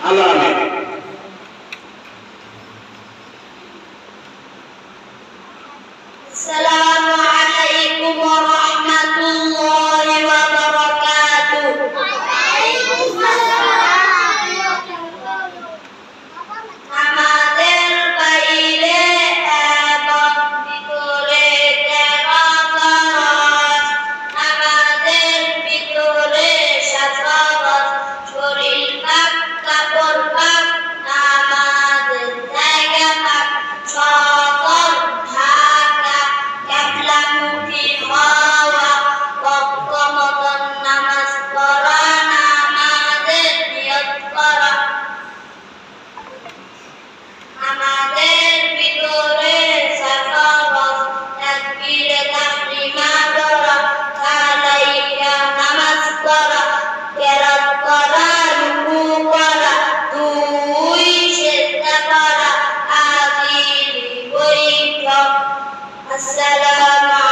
আল্লাহ আমিন। আসসালামু আলাইকুম ওয়া রাহমাতুল্লাহি ওয়া বারাকাতুহু। আমাদের বাইরে এবং ভিতরে কেন ফরজ, আমাদের ভিতরে সাফারত, শরীর পাক, কাপড় পাক, আমাদের জায়গা পাক, সকল ঢাকা, কিবলামুখী হওয়া, ওয়াক্ত মতন নামাজ পড়া, নামাজের নিয়ত করা। আমাদের ভিতরে সাফারত, তাকবীরে তাহরিমা পড়া, কালাইয়া নামাজ পড়া, কেরাত করা, রুকু করা, দুই সিজদা করা, আখিরি বৈঠক। আসসালামু